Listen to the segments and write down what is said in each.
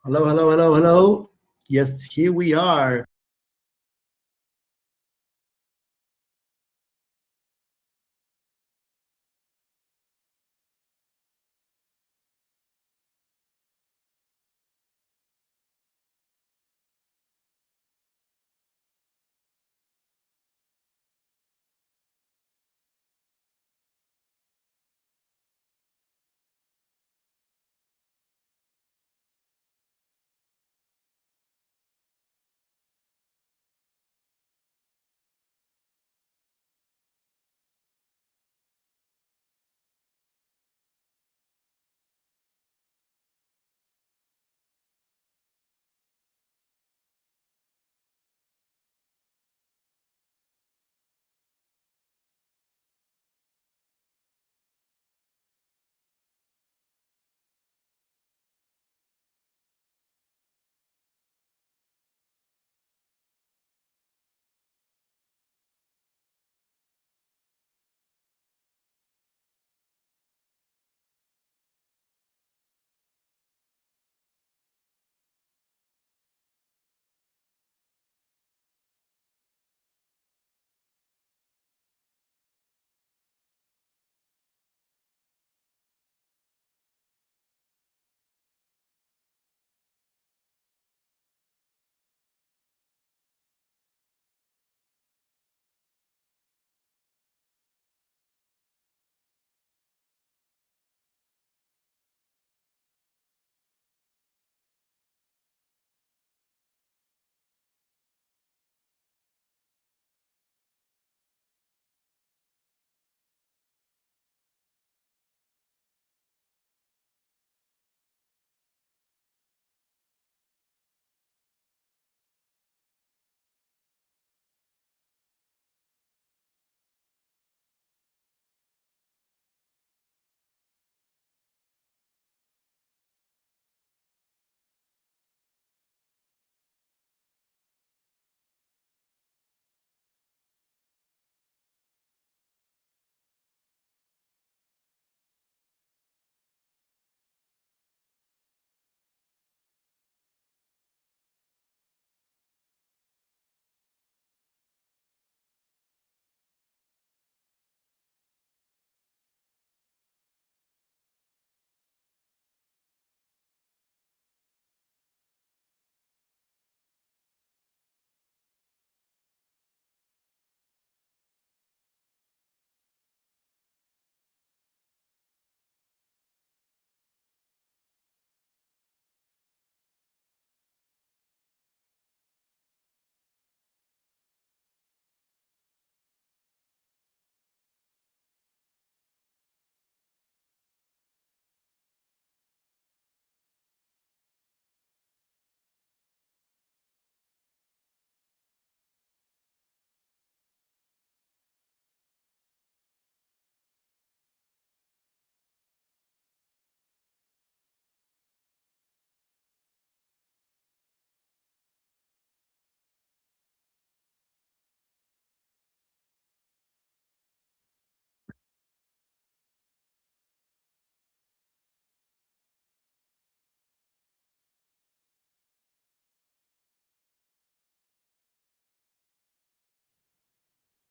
Hello, hello, hello, hello. Yes, here we are.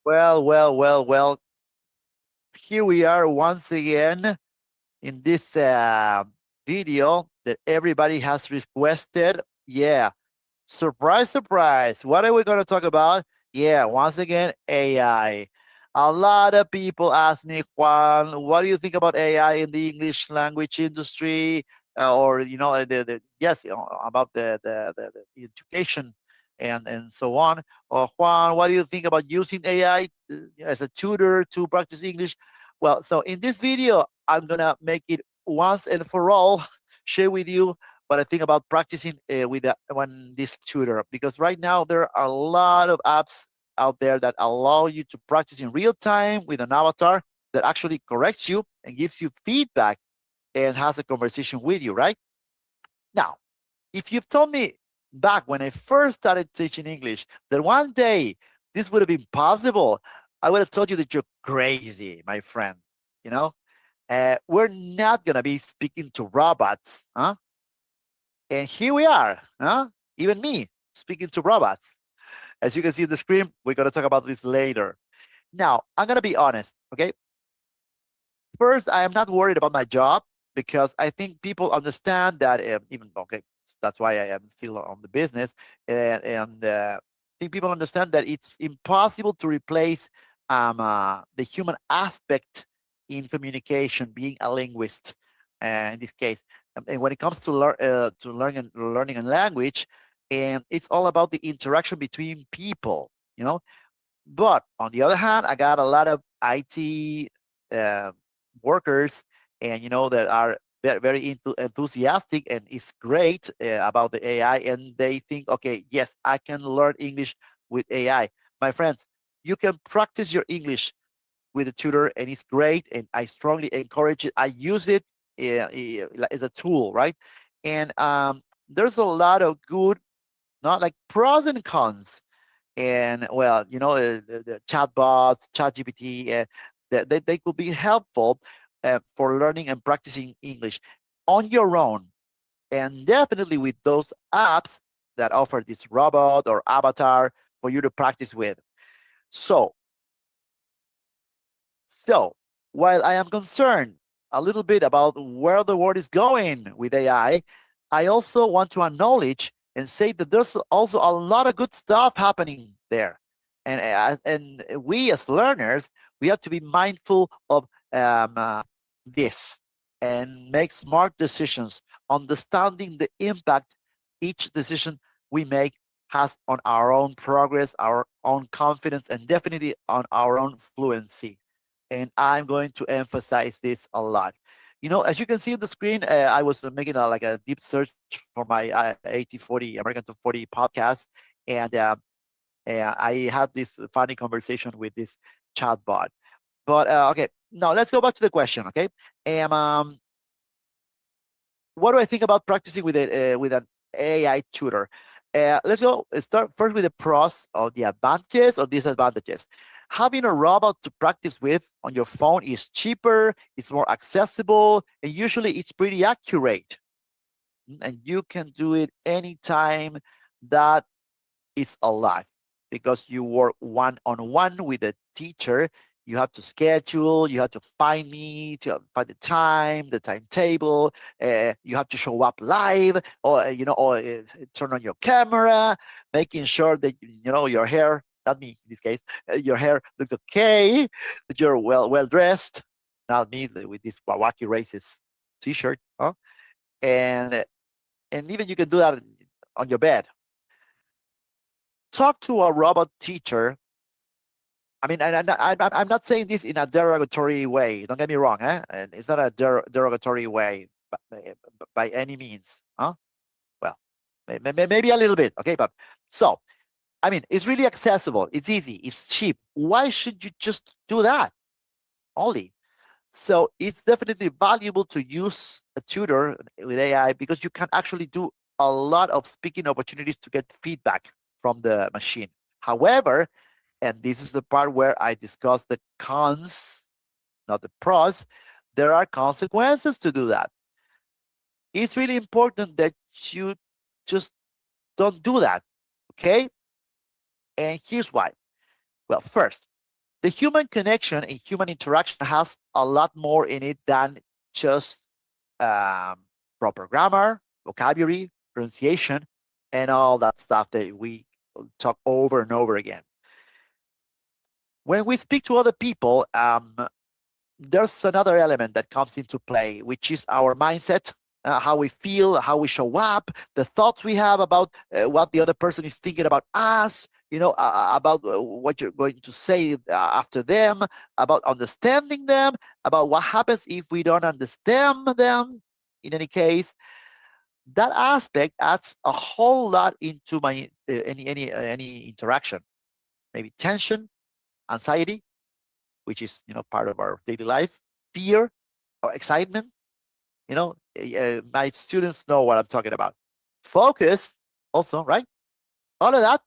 Well. Here we are once again in this video that everybody has requested. Yeah, surprise, surprise. What are we going to talk about? Yeah, once again, AI. A lot of people ask me, Juan, what do you think about AI in the English language industry? Or, yes, about the education and so on. Or, Juan, what do you think about using AI as a tutor to practice English? Well, so in this video, I'm going to make it once and for all, share with you what I think about practicing with this tutor, because right now there are a lot of apps out there that allow you to practice in real time with an avatar that actually corrects you and gives you feedback and has a conversation with you, right? Now, if you've told me back when I first started teaching English that one day this would have been possible, I would have told you that you're crazy, my friend. You know, we're not going to be speaking to robots, huh? And here we are, huh? Even me speaking to robots. As you can see on the screen, we're going to talk about this later. Now, I'm going to be honest, okay? First, I am not worried about my job because I think people understand that even okay, that's why I am still on the business, and I think people understand that it's impossible to replace the human aspect in communication, being a linguist. In this case, and when it comes to learning a language, and it's all about the interaction between people. You know, but on the other hand, I got a lot of IT uh, workers, and that are very enthusiastic, and it's great about the AI, and they think, okay, yes, I can learn English with AI. My friends, you can practice your English with a tutor, and it's great, and I strongly encourage it. I use it as a tool, right? And there's a lot of good, not like pros and cons, and well, the chatbots, ChatGPT, they could be helpful for learning and practicing English on your own, and definitely with those apps that offer this robot or avatar for you to practice with. So, so, while I am concerned a little bit about where the world is going with I also want to acknowledge and say that there's also a lot of good stuff happening there. And we as learners, we have to be mindful of this and make smart decisions, understanding the impact each decision we make has on our own progress, our own confidence, and definitely on our own fluency. And I'm going to emphasize this a lot. As you can see on the screen, I was making like a deep search for my 8040 American Top 40 podcast, and I had this funny conversation with this chatbot. But okay, now let's go back to the question. Okay, what do I think about practicing with an AI tutor? Let's go start first with the pros or the advantages or disadvantages. Having a robot to practice with on your phone is cheaper, it's more accessible, and usually it's pretty accurate. And you can do it anytime. That is a lot because you work one on one with a teacher. You have to schedule, you have to find me, to find the time, the timetable. You have to show up live, or turn on your camera, making sure that your hair, not me in this case, your hair looks okay, that you're well dressed, not me with this wacky racist t-shirt, huh? And and even you can do that on your bed. Talk to a robot teacher. I mean, and I'm not saying this in a derogatory way. Don't get me wrong, eh? And it's not a derogatory way by any means, huh? Well, maybe a little bit, okay? But so, I mean, it's really accessible. It's easy. It's cheap. Why should you just do that only? So it's definitely valuable to use a tutor with AI because you can actually do a lot of speaking opportunities to get feedback from the machine. However, and this is the part where I discuss the cons, not the pros, there are consequences to do that. It's really important that you just don't do that, okay? And here's why. Well, first, the human connection and human interaction has a lot more in it than just um, proper grammar, vocabulary, pronunciation, and all that stuff that we talk over and over again. When we speak to other people, there's another element that comes into play, which is our mindset, how we feel, how we show up, the thoughts we have about what the other person is thinking about us, about what you're going to say after them, about understanding them, about what happens if we don't understand them. In any case, that aspect adds a whole lot into my any interaction. Maybe tension, anxiety, which is part of our daily lives, fear or excitement. My students know what I'm talking about. Focus also, right? All of that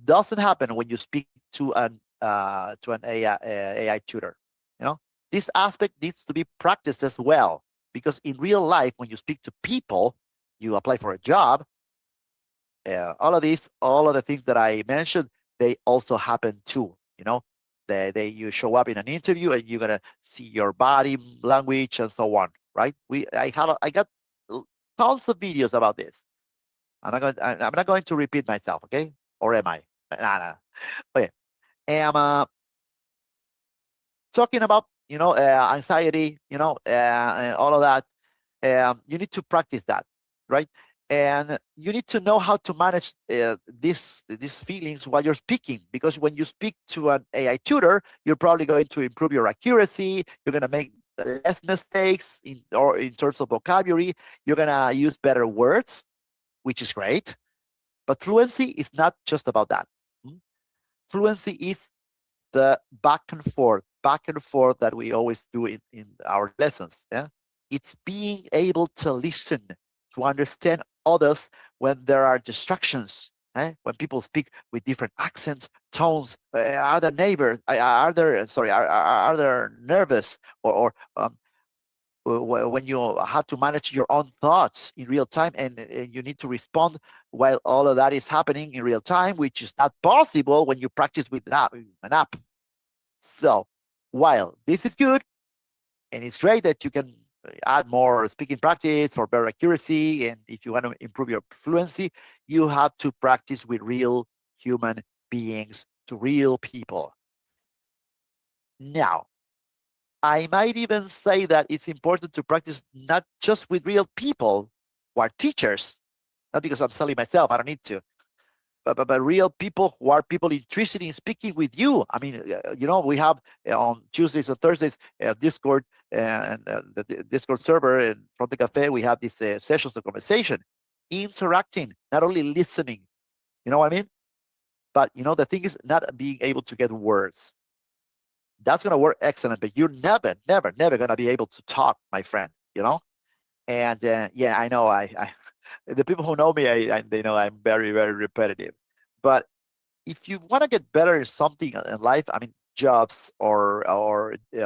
doesn't happen when you speak to an AI tutor. This aspect needs to be practiced as well, because in real life, when you speak to people, you apply for a job, all of the things that I mentioned, they also happen too. You show up in an interview and you're gonna see your body language and so on, right? I got tons of videos about this. I'm not going to repeat myself, okay? Or am I? Nah, nah. Okay. I'm talking about anxiety, and all of that. You need to practice that, right? And you need to know how to manage these feelings while you're speaking, because when you speak to an AI tutor, you're probably going to improve your accuracy. You're going to make less mistakes in terms of vocabulary. You're going to use better words, which is great. But fluency is not just about that. Fluency is the back and forth that we always do in our lessons. Yeah, it's being able to listen, to understand others when there are distractions. When people speak with different accents, tones, are they neighbors? Are there sorry? Are they nervous or when you have to manage your own thoughts in real time and you need to respond while all of that is happening in real time, which is not possible when you practice with an app. So while this is good, and it's great that you can add more speaking practice for better accuracy, and if you want to improve your fluency, you have to practice with real human beings, to real people. Now, I might even say that it's important to practice not just with real people who are teachers, not because I'm selling myself, I don't need to, but real people who are people interested in speaking with you. I mean, we have on Tuesdays and Thursdays Discord and the Discord server and from the cafe, we have these sessions of conversation, interacting, not only listening. You know what I mean? But the thing is not being able to get words. That's gonna work excellent, but you're never gonna be able to talk, my friend. And yeah, I know the people who know me, they know I'm very, very repetitive. But if you want to get better in something in life, I mean, jobs or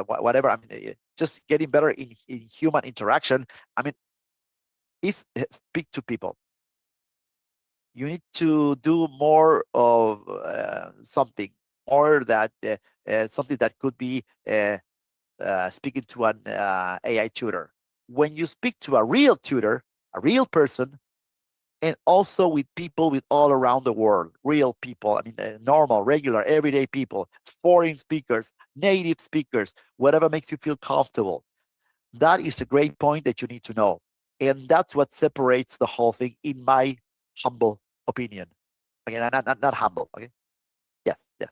whatever, I mean, just getting better in human interaction, I mean, speak to people. You need to do more of something, more that something that could be speaking to an AI tutor. When you speak to a real tutor, a real person, and also with people with all around the world, real people, I mean, normal, regular, everyday people, foreign speakers, native speakers, whatever makes you feel comfortable. That is a great point that you need to know. And that's what separates the whole thing, in my humble opinion. Again, not humble, okay? Yes, yes.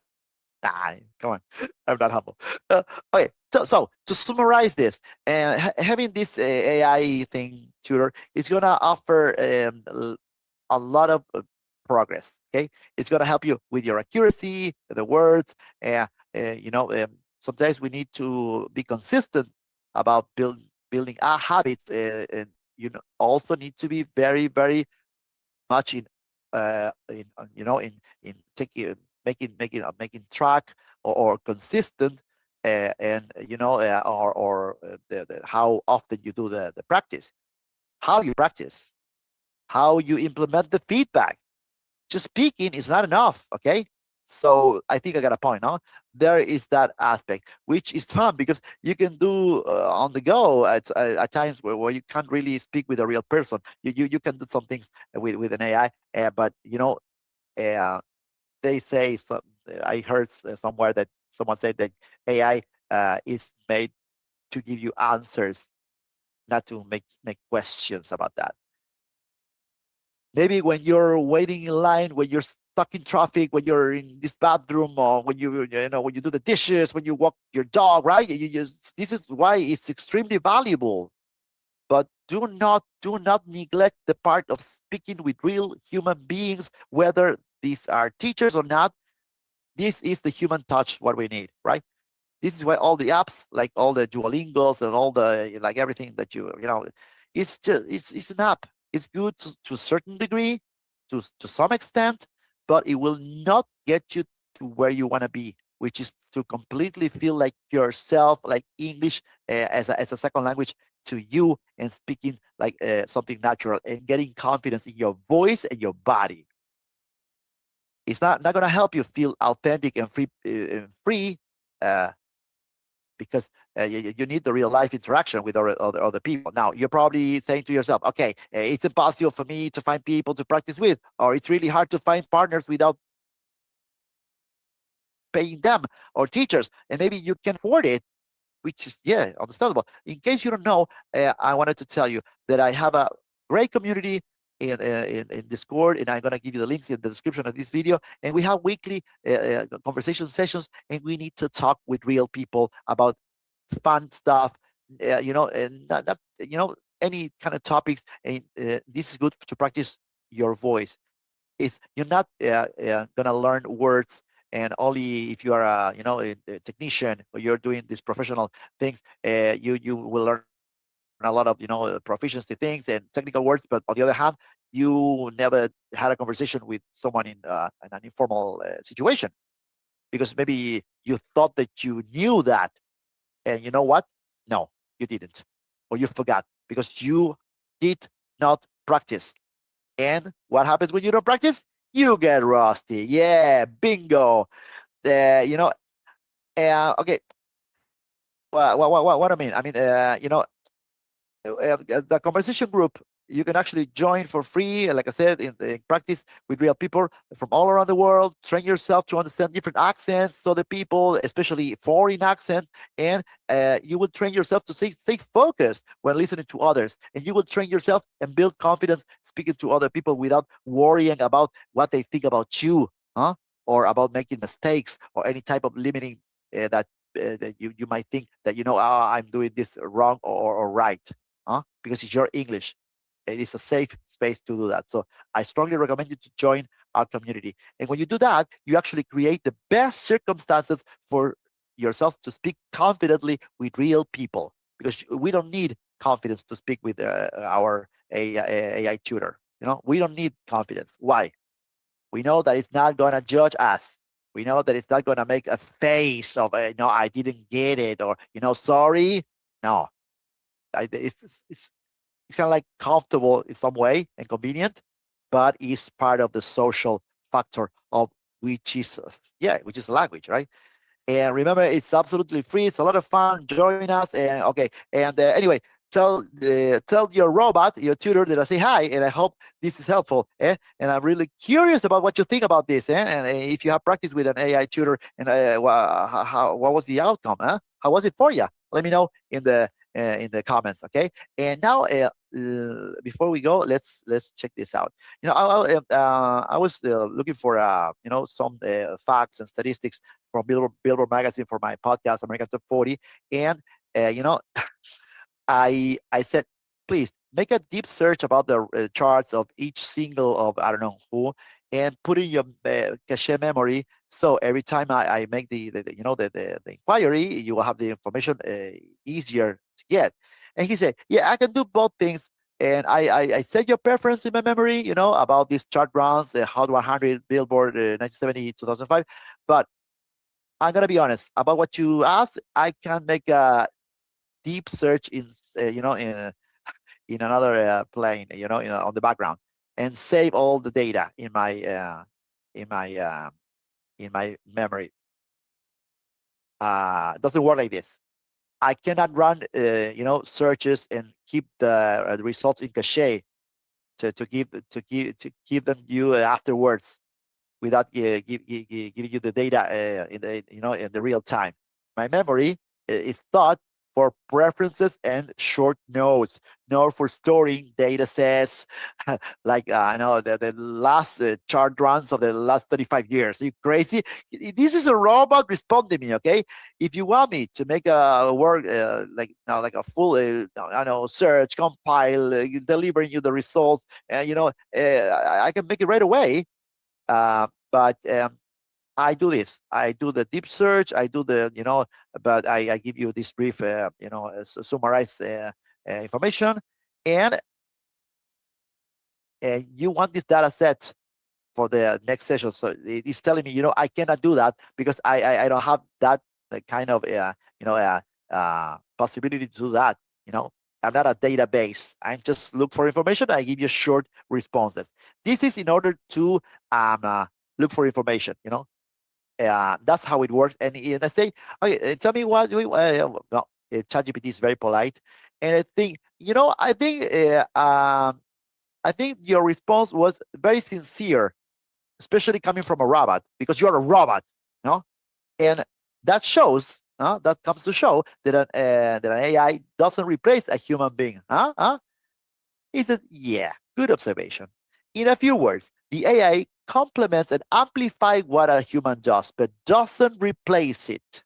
Come on, I'm not humble. Okay, so to summarize this, having this AI thing tutor is gonna offer a lot of progress. Okay, it's gonna help you with your accuracy, the words. Sometimes we need to be consistent about building our habits, and also need to be very, very much in taking making track or consistent, and or how often you do the practice, how you practice, how you implement the feedback. Just speaking is not enough. Okay, so I think I got a point. No, there is that aspect, which is fun because you can do on the go at times where you can't really speak with a real person. You can do some things with an AI, but uh, they say I heard somewhere that someone said that AI is made to give you answers, not to make questions about that. Maybe when you're waiting in line, when you're stuck in traffic, when you're in this bathroom, or when when you do the dishes, when you walk your dog, right? This is why it's extremely valuable. But do not neglect the part of speaking with real human beings, whether these are teachers or not. This is the human touch, what we need, right? This is why all the apps, like all the Duolingos and all the like everything that it's just it's an app. It's good to a certain degree, to some extent, but it will not get you to where you want to be, which is to completely feel like yourself, like English as a second language to you and speaking like something natural and getting confidence in your voice and your body. It's not going to help you feel authentic and free uh, because you need the real life interaction with other people. Now, you're probably saying to yourself, okay, it's impossible for me to find people to practice with, or it's really hard to find partners without paying them, or teachers, and maybe you can afford it, which is, yeah, understandable. In case you don't know, I wanted to tell you that I have a great community in Discord, and I'm going to give you the links in the description of this video. And we have weekly conversation sessions, and we need to talk with real people about fun stuff, and not any kind of topics. And this is good to practice your voice. Is you're not gonna learn words, and only if you are a technician, or you're doing these professional things, you will learn a lot of proficiency things and technical words. But on the other hand, you never had a conversation with someone in an informal situation, because maybe you thought that you knew that, and you know what? No, you didn't, or you forgot, because you did not practice. And what happens when you don't practice? You get rusty. Yeah, bingo. You know, okay. What I mean? I mean, the conversation group, you can actually join for free, like I said, in practice with real people from all around the world. Train yourself to understand different accents, so the people, especially foreign accents, and you will train yourself to stay focused when listening to others, and you will train yourself and build confidence speaking to other people without worrying about what they think about you, huh? Or about making mistakes, or any type of limiting that you might think that, I'm doing this wrong or right, because it's your English. It is a safe space to do that. So I strongly recommend you to join our community. And when you do that, you actually create the best circumstances for yourself to speak confidently with real people, because we don't need confidence to speak with our AI tutor. We don't need confidence. Why? We know that it's not going to judge us. We know that it's not going to make a face of, no, I didn't get it, or, sorry. No, it's kind of like comfortable in some way and convenient, but it's part of the social factor of which is language, right? And remember, it's absolutely free. It's a lot of fun. Join us. And okay. And anyway, tell your robot, your tutor, that I say hi, and I hope this is helpful. And I'm really curious about what you think about this. And if you have practiced with an AI tutor, and what was the outcome? How was it for you? Let me know in the comments. Okay. And now, before we go, let's check this out. I was looking for some facts and statistics from Billboard magazine for my podcast, American Top 40, and I said, please make a deep search about the charts of each single of I don't know who, and put in your cache memory. So every time I make the inquiry, you will have the information easier to get. And he said, yeah, I can do both things. And I set your preference in my memory, about these chart rounds, Hot 100, Billboard, 1970, 2005. But I'm gonna be honest about what you asked. I can make a deep search in another plane, on the background, and save all the data in my uh, in my memory. Doesn't work like this. I cannot run searches and keep the results in cache to give them you afterwards, without giving you the data in the real time. My memory is thought for preferences and short notes, not for storing data sets like the last chart runs of the last 35 years. Are you crazy? This is a robot. Respond to me, okay? If you want me to make a work like a full search, compile, delivering you the results, I can make it right away. But I do this. I do the deep search. I do but I give you this brief, summarized information, and you want this data set for the next session. So it's telling me, I cannot do that because I don't have that kind of, possibility to do that. You know, I'm not a database. I just look for information. I give you short responses. This is in order to look for information, you know. That's how it works. And I say, okay, tell me what we, no, ChatGPT is very polite. And I think, you know, I think your response was very sincere, especially coming from a robot, because you're a robot, no? And that shows, that comes to show that an AI doesn't replace a human being. He says, yeah, good observation. In a few words, the AI complements and amplifies what a human does, but doesn't replace it.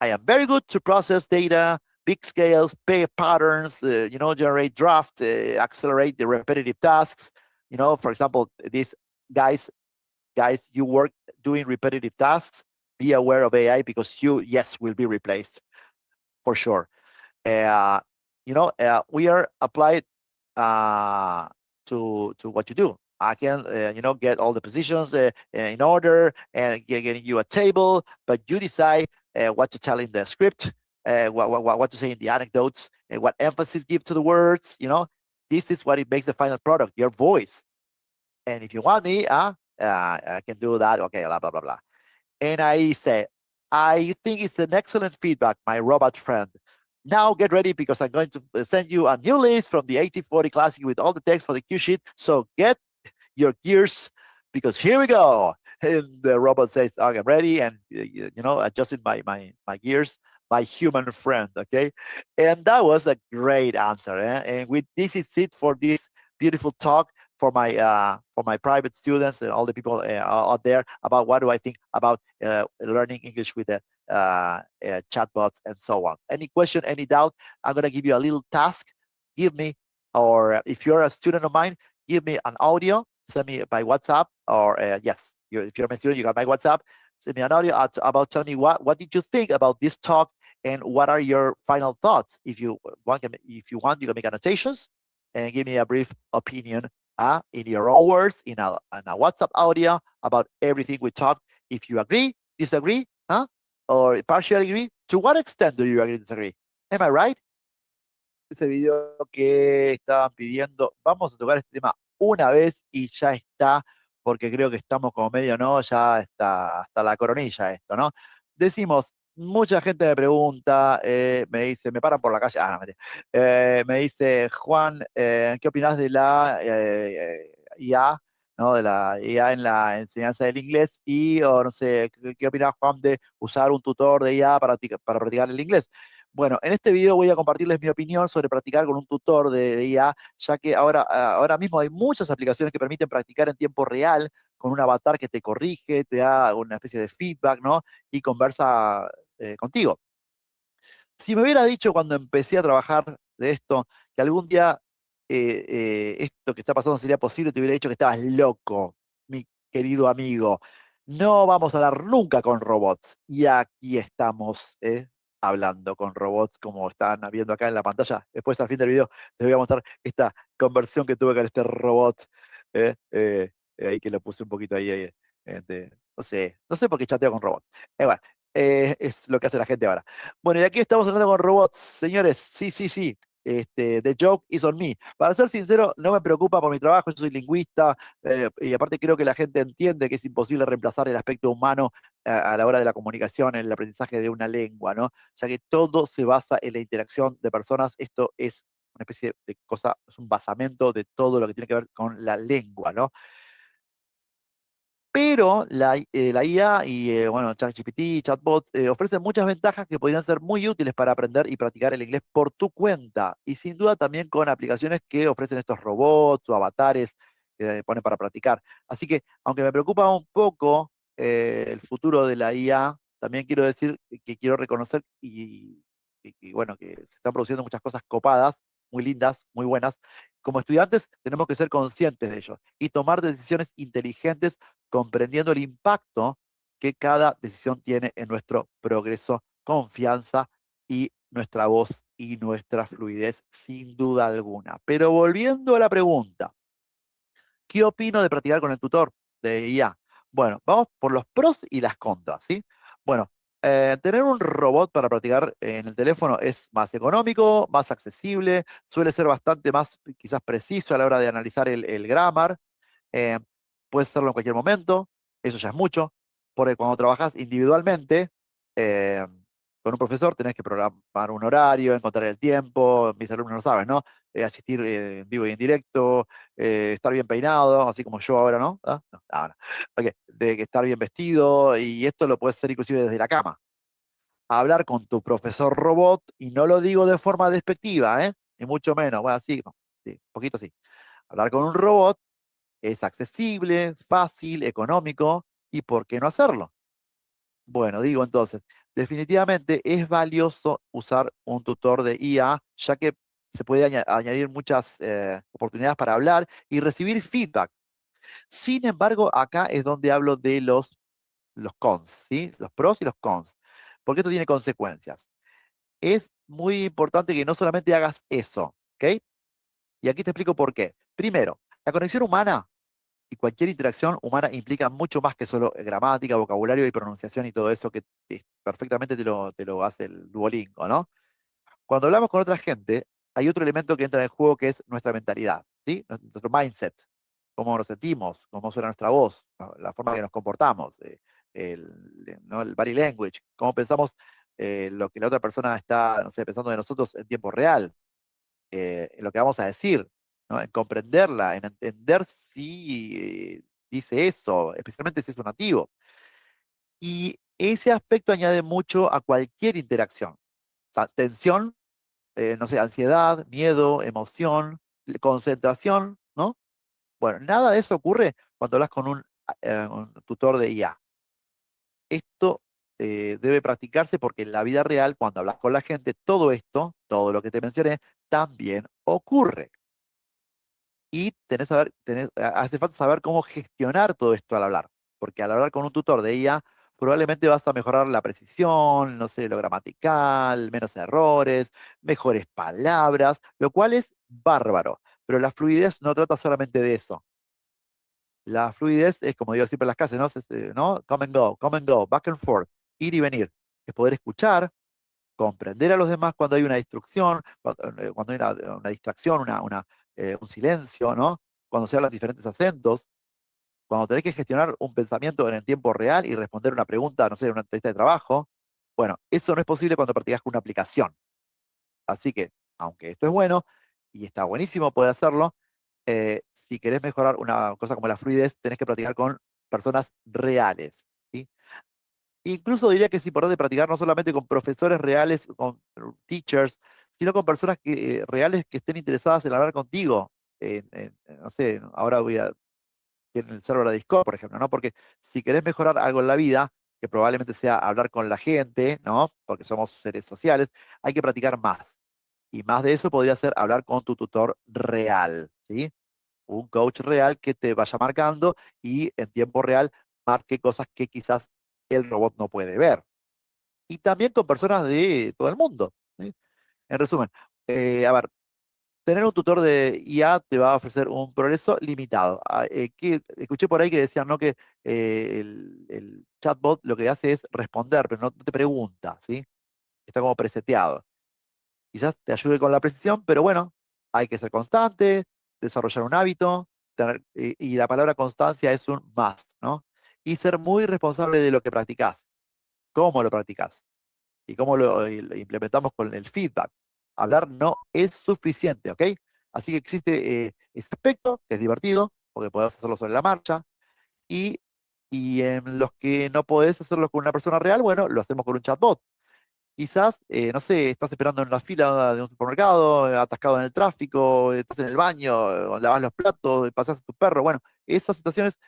I am very good to process data, big scales, pay patterns, generate draft, accelerate the repetitive tasks. You know, for example, these guys, you work doing repetitive tasks. Be aware of AI because you, yes, will be replaced for sure. We are applied to what you do. I can, get all the positions in order and getting you a table, but you decide what to tell in the script, what to say in the anecdotes, and what emphasis give to the words. You know, this is what it makes the final product, your voice. And if you want me, I can do that. Okay, blah blah blah blah. And I say, I think it's an excellent feedback, my robot friend. Now get ready because I'm going to send you a new list from the 8040 Classic with all the text for the cue sheet. So get your gears because here we go. And the robot says, okay, I'm ready. And, adjusting my gears, my human friend. Okay. And that was a great answer. And this is it for this beautiful talk for my private students and all the people out there about what do I think about learning English with the chatbots and so on. Any question, any doubt? I'm gonna give you a little task. Give me, or if you're a student of mine, give me an audio. Send me by WhatsApp, or yes, if you're my student, you got my WhatsApp. Send me an audio about telling me what did you think about this talk and what are your final thoughts. If you want, you can make annotations and give me a brief opinion in your own words, in a WhatsApp audio about everything we talked. If you agree, disagree, or partially agree, to what extent do you agree, disagree? Am I right? Ese video que estaban pidiendo, vamos a tocar este tema una vez y ya está, porque creo que estamos como medio, ¿no? Ya está hasta la coronilla esto, ¿no? Decimos, mucha gente me pregunta, me dice, me paran por la calle, no, me dice, Juan, ¿qué opinas de la IA, ¿no? De la IA en la enseñanza del inglés y, o no sé, ¿qué opinas, Juan, de usar un tutor de IA para practicar el inglés? Bueno, en este video voy a compartirles mi opinión sobre practicar con un tutor de IA, ya que ahora mismo hay muchas aplicaciones que permiten practicar en tiempo real con un avatar que te corrige, te da una especie de feedback, ¿no? Y conversa contigo. Si me hubiera dicho cuando empecé a trabajar de esto que algún día esto que está pasando sería posible, te hubiera dicho que estabas loco, mi querido amigo. No vamos a hablar nunca con robots. Y aquí estamos, hablando con robots, como están viendo acá en la pantalla. Después, al fin del video, les voy a mostrar esta conversión que tuve con este robot. Ahí que lo puse un poquito ahí. No sé por qué chateo con robots. Bueno, es lo que hace la gente ahora. Bueno, y aquí estamos hablando con robots, señores. Sí, sí, sí. The joke is on me. Para ser sincero, no me preocupa por mi trabajo, yo soy lingüista, y aparte creo que la gente entiende que es imposible reemplazar el aspecto humano a la hora de la comunicación, en el aprendizaje de una lengua, ¿no? Ya que todo se basa en la interacción de personas. Esto es una especie de cosa, es un basamento de todo lo que tiene que ver con la lengua, ¿no? Pero la IA y, bueno, ChatGPT, chatbots, ofrecen muchas ventajas que podrían ser muy útiles para aprender y practicar el inglés por tu cuenta. Y sin duda también con aplicaciones que ofrecen estos robots o avatares que ponen para practicar. Así que, aunque me preocupa un poco el futuro de la IA, también quiero decir que quiero reconocer bueno, que se están produciendo muchas cosas copadas, muy lindas, muy buenas. Como estudiantes tenemos que ser conscientes de ello y tomar decisiones inteligentes comprendiendo el impacto que cada decisión tiene en nuestro progreso, confianza y nuestra voz y nuestra fluidez, sin duda alguna. Pero volviendo a la pregunta, ¿qué opino de practicar con el tutor de IA? Bueno, vamos por los pros y las contras, ¿sí? Bueno, Tener un robot para practicar en el teléfono es más económico, más accesible, suele ser bastante más quizás preciso a la hora de analizar el grammar. eh, Puedes hacerlo en cualquier momento, eso ya es mucho, porque cuando trabajas individualmente eh, con un profesor tenés que programar un horario, encontrar el tiempo, mis alumnos lo saben, ¿no? Asistir en vivo y en directo, estar bien peinado, así como yo ahora, ¿no? ¿Ah? No, ahora. Ok, de que estar bien vestido, y esto lo puedes hacer inclusive desde la cama. Hablar con tu profesor robot, y no lo digo de forma despectiva, ¿eh? Ni mucho menos, bueno, sí, no, sí, un poquito sí. Hablar con un robot es accesible, fácil, económico, y ¿por qué no hacerlo? Bueno, digo entonces, definitivamente es valioso usar un tutor de IA, ya que se puede añadir muchas oportunidades para hablar y recibir feedback. Sin embargo, acá es donde hablo de los cons, ¿sí? Los pros y los cons, porque esto tiene consecuencias. Es muy importante que no solamente hagas eso, ¿ok? Y aquí te explico por qué. Primero, la conexión humana y cualquier interacción humana implica mucho más que solo gramática, vocabulario y pronunciación y todo eso que perfectamente te lo hace el Duolingo, ¿no? Cuando hablamos con otra gente, hay otro elemento que entra en juego que es nuestra mentalidad, ¿sí? Nuestro mindset, cómo nos sentimos, cómo suena nuestra voz, ¿no? La forma en que nos comportamos, ¿no? El body language, cómo pensamos lo que la otra persona está, no sé, pensando de nosotros en tiempo real, en lo que vamos a decir, ¿no? En comprenderla, en entender si dice eso, especialmente si es un nativo. Y ese aspecto añade mucho a cualquier interacción. O sea, tensión, no sé, ansiedad, miedo, emoción, concentración, ¿no? Bueno, nada de eso ocurre cuando hablas con un tutor de IA. Esto debe practicarse porque en la vida real, cuando hablas con la gente, todo esto, todo lo que te mencioné, también ocurre. Y hace falta saber cómo gestionar todo esto al hablar, porque al hablar con un tutor de IA, probablemente vas a mejorar la precisión, no sé, lo gramatical, menos errores, mejores palabras, lo cual es bárbaro. Pero la fluidez no trata solamente de eso. La fluidez es, como digo siempre en las clases, ¿no? ¿No? Come and go, back and forth, ir y venir. Es poder escuchar, comprender a los demás cuando hay una distracción, cuando hay una distracción, un silencio, ¿no? Cuando se hablan diferentes acentos, cuando tenés que gestionar un pensamiento en el tiempo real y responder una pregunta, no sé, en una entrevista de trabajo. Bueno, eso no es posible cuando practicas con una aplicación. Así que, aunque esto es bueno y está buenísimo poder hacerlo, si querés mejorar una cosa como la fluidez, tenés que practicar con personas reales, ¿sí? Incluso diría que es importante practicar no solamente con profesores reales, con teachers, sino con personas reales que estén interesadas en hablar contigo. No sé, ahora voy a en el server de Discord, por ejemplo, ¿no? Porque si querés mejorar algo en la vida, que probablemente sea hablar con la gente, ¿no? Porque somos seres sociales, hay que practicar más. Y más de eso podría ser hablar con tu tutor real, ¿sí? Un coach real que te vaya marcando y en tiempo real marque cosas que quizás el robot no puede ver. Y también con personas de todo el mundo, ¿sí? En resumen, a ver, tener un tutor de IA te va a ofrecer un progreso limitado. Escuché por ahí que decían, ¿no? Que el chatbot lo que hace es responder, pero no te pregunta, ¿sí? Está como preseteado. Quizás te ayude con la precisión, pero bueno, hay que ser constante, desarrollar un hábito, y la palabra constancia es un must, ¿no? Y ser muy responsable de lo que practicás, cómo lo practicás y cómo lo implementamos con el feedback. Hablar no es suficiente, ¿ok? Así que existe ese aspecto que es divertido, porque podés hacerlo sobre la marcha, y, y en los que no podés hacerlo con una persona real, bueno, lo hacemos con un chatbot. Quizás, no sé, estás esperando en la fila de un supermercado, atascado en el tráfico, estás en el baño, lavas los platos, pasas a tu perro. Bueno, esas situaciones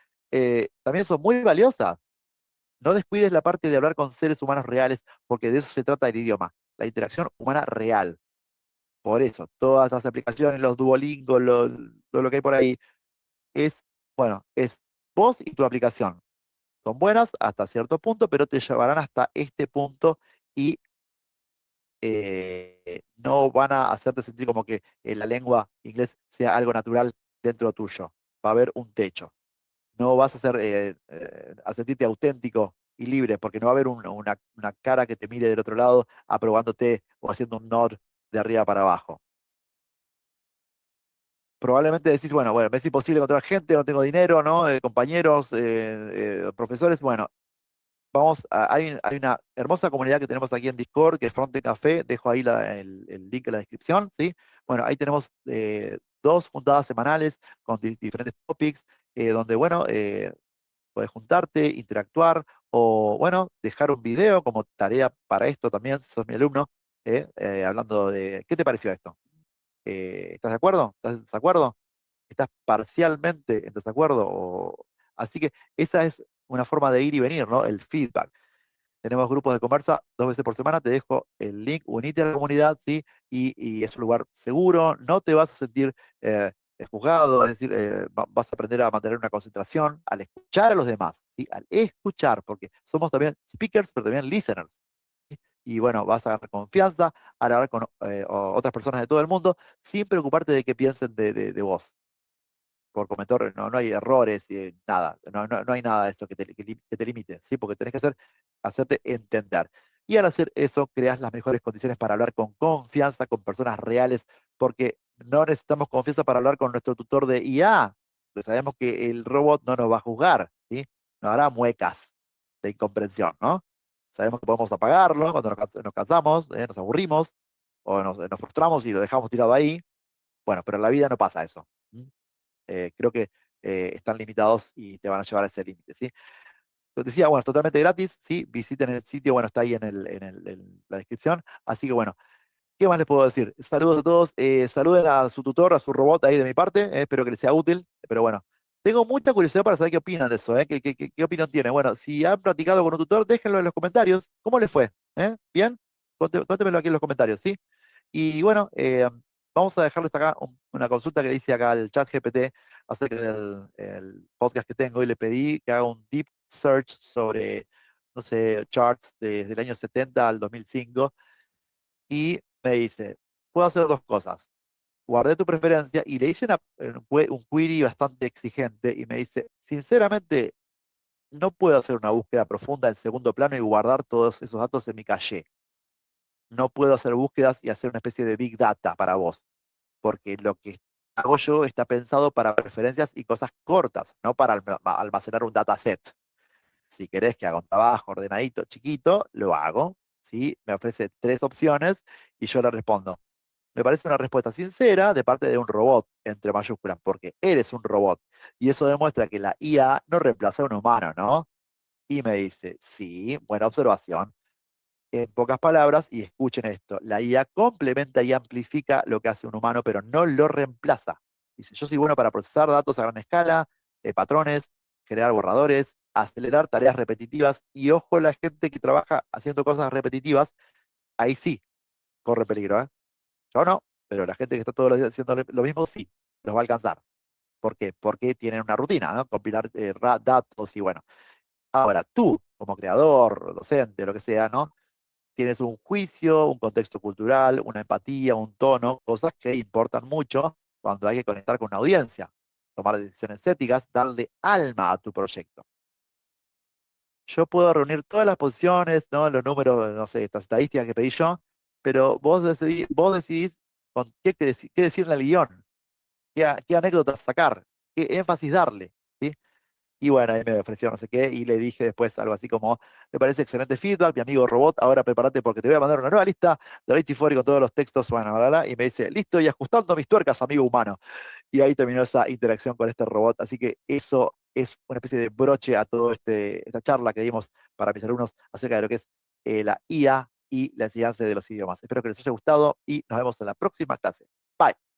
también son muy valiosas. No descuides la parte de hablar con seres humanos reales, porque de eso se trata el idioma, la interacción humana real. Por eso, todas las aplicaciones, los Duolingo, todo lo que hay por ahí, es, bueno, es vos y tu aplicación. Son buenas hasta cierto punto, pero te llevarán hasta este punto y no van a hacerte sentir como que la lengua inglés sea algo natural dentro tuyo. Va a haber un techo. No vas a sentirte auténtico y libre, porque no va a haber una cara que te mire del otro lado aprobándote o haciendo un nod de arriba para abajo. Probablemente decís, bueno, me es imposible encontrar gente, no tengo dinero, ¿no? Compañeros, profesores, bueno, hay una hermosa comunidad que tenemos aquí en Discord, que es Fronte Café, dejo ahí el link en la descripción, ¿sí? Bueno, ahí tenemos 2 juntadas semanales con diferentes topics, donde, bueno, puedes juntarte, interactuar, o, bueno, dejar un video como tarea para esto también, si sos mi alumno, hablando de, ¿qué te pareció esto? ¿Estás de acuerdo? ¿Estás en desacuerdo? ¿Estás parcialmente en desacuerdo? Así que esa es una forma de ir y venir, ¿no? El feedback. Tenemos grupos de conversa 2 veces por semana, te dejo el link, unite a la comunidad, ¿sí? Y es un lugar seguro, no te vas a sentir juzgado, es decir, vas a aprender a mantener una concentración al escuchar a los demás, ¿sí? Al escuchar, porque somos también speakers, pero también listeners. ¿Sí? Y bueno, vas a ganar confianza al hablar con otras personas de todo el mundo, sin preocuparte de qué piensen de vos por cometer, no hay errores y nada, no hay nada de esto que te limite, ¿sí? Porque tenés que hacerte entender. Y al hacer eso, creas las mejores condiciones para hablar con confianza con personas reales, porque no necesitamos confianza para hablar con nuestro tutor de IA, porque sabemos que el robot no nos va a juzgar, ¿sí? Nos hará muecas de incomprensión, ¿no? Sabemos que podemos apagarlo cuando nos cansamos, nos aburrimos, o nos frustramos y lo dejamos tirado ahí. Bueno, pero en la vida no pasa eso. Creo que están limitados y te van a llevar a ese límite, ¿sí? Entonces decía, bueno, es totalmente gratis, ¿sí? Visiten el sitio, bueno, está ahí en la descripción. Así que bueno, ¿qué más les puedo decir? Saludos a todos, saluden a su tutor, a su robot ahí de mi parte, espero que les sea útil, pero bueno, tengo mucha curiosidad para saber qué opinan de eso, ¿qué opinión tienen? Bueno, si han practicado con un tutor, déjenlo en los comentarios, ¿cómo les fue? ¿Bien? Cuéntemelo aquí en los comentarios, ¿sí? Y bueno, vamos a dejarles acá una consulta que le hice acá al chat GPT acerca del el podcast que tengo y le pedí que haga un deep search sobre, no sé, charts desde el año 70 al 2005 y me dice, puedo hacer 2 cosas. Guardé tu preferencia y le hice un query bastante exigente y me dice, sinceramente, no puedo hacer una búsqueda profunda en segundo plano y guardar todos esos datos en mi caché. No puedo hacer búsquedas y hacer una especie de big data para vos, porque lo que hago yo está pensado para preferencias y cosas cortas, no para almacenar un dataset. Si querés que haga un trabajo ordenadito, chiquito, lo hago. ¿Sí? Me ofrece 3 opciones y yo le respondo. Me parece una respuesta sincera de parte de un robot, entre mayúsculas, porque eres un robot. Y eso demuestra que la IA no reemplaza a un humano, ¿no? Y me dice, sí, buena observación. En pocas palabras, y escuchen esto, la IA complementa y amplifica lo que hace un humano, pero no lo reemplaza. Dice, yo soy bueno para procesar datos a gran escala, patrones, generar borradores, acelerar tareas repetitivas, y ojo, la gente que trabaja haciendo cosas repetitivas, ahí sí, corre peligro, ¿eh? Yo no, pero la gente que está todos los días haciendo lo mismo, sí, los va a alcanzar. ¿Por qué? Porque tienen una rutina, ¿no? Compilar datos y bueno. Ahora, tú, como creador, docente, lo que sea, ¿no? Tienes un juicio, un contexto cultural, una empatía, un tono, cosas que importan mucho cuando hay que conectar con una audiencia, tomar decisiones éticas, darle alma a tu proyecto. Yo puedo reunir todas las posiciones, ¿no? Los números, no sé, estas estadísticas que pedí yo, pero vos decidís con qué decir en el guión, qué anécdotas sacar, qué énfasis darle, ¿sí? Y bueno, ahí me ofreció no sé qué, y le dije después algo así como, me parece excelente feedback, mi amigo robot, ahora prepárate porque te voy a mandar una nueva lista de Richie Fori con todos los textos, bueno, bla, bla, y me dice, listo, y ajustando mis tuercas, amigo humano. Y ahí terminó esa interacción con este robot, así que eso es una especie de broche a toda esta charla que dimos para mis alumnos acerca de lo que es la IA y la enseñanza de los idiomas. Espero que les haya gustado y nos vemos en la próxima clase. Bye.